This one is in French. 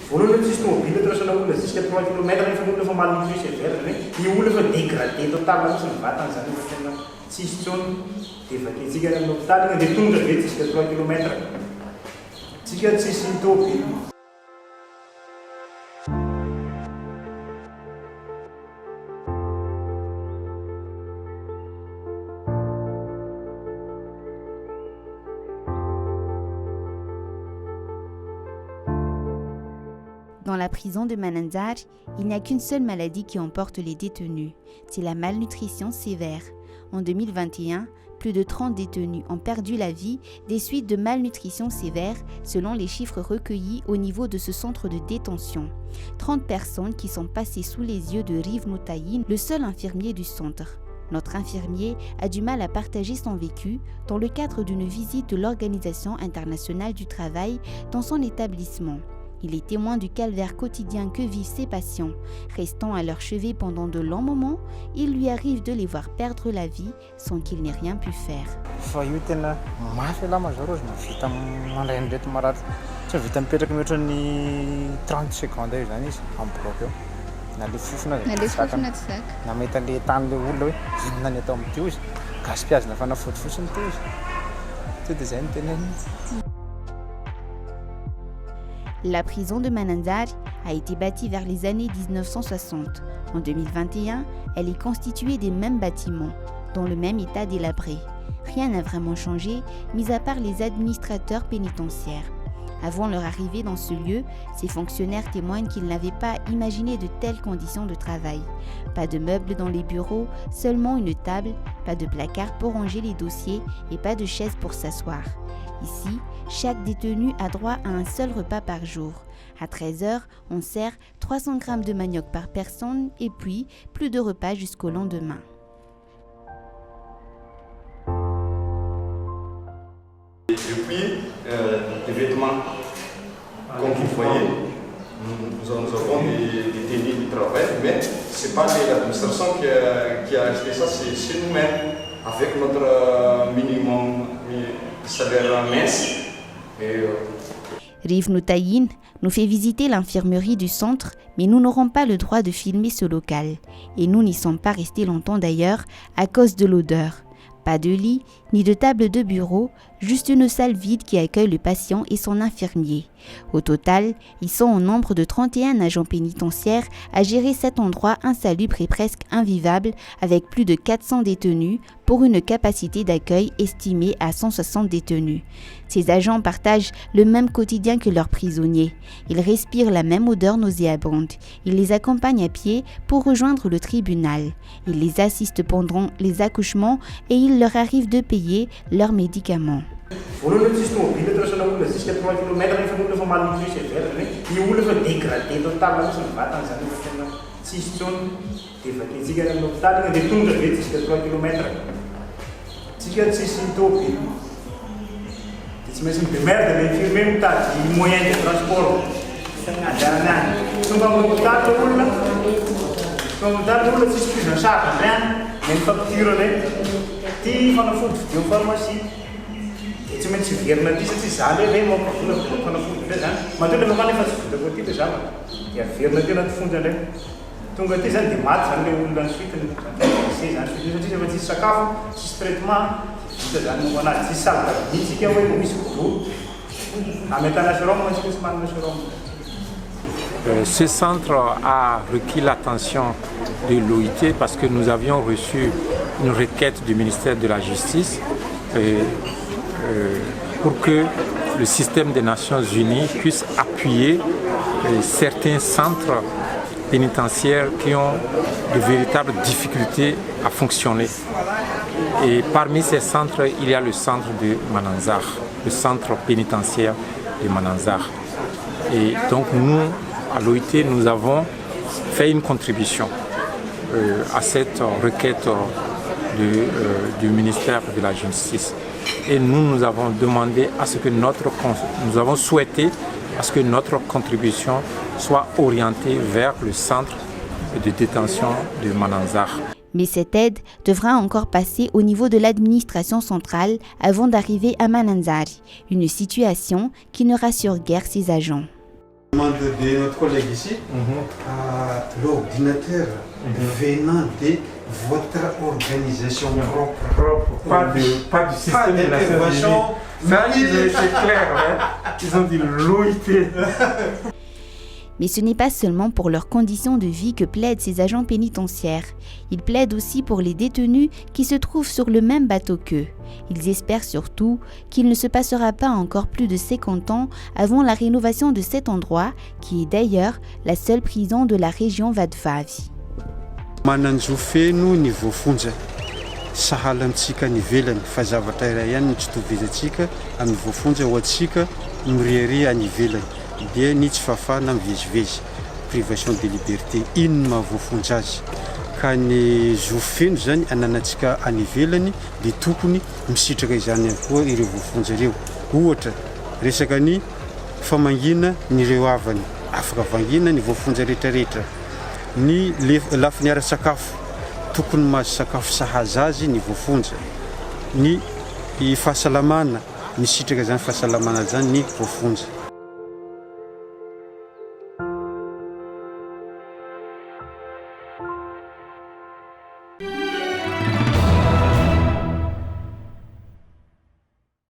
Voalohany tsisy tomobile trasana olona jusqu'à 3 km rehefa olona fa malnutri sévère zany hoe ny olona fa dégradé total mihitsy ny vatany zany efa tena tsisy tsony dia vakentsika amin'ny hôpitaly igny dia tonga ve jusqu'à 3 km tsika tsisy tomobile. Dans la prison de Mananzar, il n'y a qu'une seule maladie qui emporte les détenus, c'est la malnutrition sévère. En 2021, plus de 30 détenus ont perdu la vie des suites de malnutrition sévère selon les chiffres recueillis au niveau de ce centre de détention. 30 personnes qui sont passées sous les yeux de Rive Noutaïn, le seul infirmier du centre. Notre infirmier a du mal à partager son vécu dans le cadre d'une visite de l'Organisation internationale du travail dans son établissement. Il est témoin du calvaire quotidien que vivent ses patients. Restant à leur chevet pendant de longs moments, il lui arrive de les voir perdre la vie sans qu'il n'ait rien pu faire. Fa io tena mafy la mazarose na vita mandray ndraiky maratra tsy vita mipetraka mihoatra ny 30 secondes eo zany izy ambloka eo na le fofona na mety le tany le olona hoe inona ny atao amin'ity izy gaspillage na fanafody fotsiny ty izy to dia zay no tena La prison de Mananzar a été bâtie vers les années 1960. En 2021, elle est constituée des mêmes bâtiments, dans le même état délabré. Rien n'a vraiment changé, mis à part les administrateurs pénitentiaires. Avant leur arrivée dans ce lieu, ces fonctionnaires témoignent qu'ils n'avaient pas imaginé de telles conditions de travail. Pas de meubles dans les bureaux, seulement une table, pas de placard pour ranger les dossiers et pas de chaise pour s'asseoir. Ici, chaque détenu a droit à un seul repas par jour. À 13h, on sert 300 grammes de manioc par personne et puis plus de repas jusqu'au lendemain. Et puis, des vêtements, comme vous voyez, nous avons des tenues du travail, mais ce n'est pas l'administration qui a acheté ça, c'est nous-mêmes, avec notre minimum salaire mince. Rive Noutaïn nous fait visiter l'infirmerie du centre, mais nous n'aurons pas le droit de filmer ce local. Et nous n'y sommes pas restés longtemps d'ailleurs à cause de l'odeur. Pas de lit, ni de table de bureau, juste une salle vide qui accueille le patient et son infirmier. Au total, ils sont au nombre de 31 agents pénitentiaires à gérer cet endroit insalubre et presque invivable avec plus de 400 détenus pour une capacité d'accueil estimée à 160 détenus. Ces agents partagent le même quotidien que leurs prisonniers. Ils respirent la même odeur nauséabonde. Ils les accompagnent à pied pour rejoindre le tribunal. Ils les assistent pendant les accouchements et il leur arrive de payer leurs médicaments. Voalohany tsisy tomobile trasana olona jusqu'à 3 km rehefa olona fa malnutri sévère zany hoe ny olona fa dégradé total mihitsy ny vatany zany efa tena tsisy tsony dia vakentsika amin'ny hôpitaly igny dia tonga ve jusqu'à 3 km tsika tsisy tomobile dia tsy maintsy midemerde l'infirmier mitady moyen de transport andehanany any tonga amin'ny hôpitaly olona tsisy prise en charge zay any meny facture zay ty fanafody vidio pharmacie tsy maintsy verina ty satria zany hoe mampavola fanafody ndray zany matoa lefa mana efa tsy vidako aty le zavatra dia verina ty anaty fonja ndray tonga aty zany dia maty zany le olona ny suite se zany suite satria efa tsisy sakafo tsisy traitement vita zany momba anazy tsisy salvadinitsika hoe misy goudron ametana sérum mantsika tsy manana sérum. Ce centre a requis l'attention de l'OIT parce que nous avions reçu une requête du ministère de la Justice pour que le système des Nations Unies puisse appuyer certains centres pénitentiaires qui ont de véritables difficultés à fonctionner. Et parmi ces centres, il y a le centre de Mananzar, le centre pénitentiaire de Mananzar. Et donc nous, à l'OIT, nous avons fait une contribution à cette requête du ministère de la Justice. Et nous avons demandé à ce que nous avons souhaité à ce que notre contribution soit orientée vers le centre de détention de Mananzar. Mais cette aide devra encore passer au niveau de l'administration centrale avant d'arriver à Mananzar, une situation qui ne rassure guère ses agents. Demande de notre collègue ici, l'ordinateur venant de votre organisation propre. Pas du système de d'intervention. Ça, c'est clair, hein? Ils ont dit l'OIT. Mais ce n'est pas seulement pour leurs conditions de vie que plaident ces agents pénitentiaires. Ils plaident aussi pour les détenus qui se trouvent sur le même bateau qu'eux. Ils espèrent surtout qu'il ne se passera pas encore plus de 50 ans avant la rénovation de cet endroit, qui est d'ailleurs la seule prison de la région Vadvavi. Mananjofeno ny voafonja sahala amintsika ny ivelany fa zavatra iray ihany no tsy tovizintsika amin'ny voafonja ho antsika mirehare any ivelany dia ny tsy fafana mivezivezy privation de liberté inona mahavoafonja azy ka ny zofeno zany ananantsika any ivelany dia tokony misitraka izany ihany koa ireo voafonja ireo ohatra resaka ny famangina nyreo avany afaka vangina ny voafonja rehetrarehetra ny lafiny ara-sakafo tokony mahazo sakafo sahaza azy ny voafonja ny fahasalamana misitraka zany fahasalamana zany ny voafonja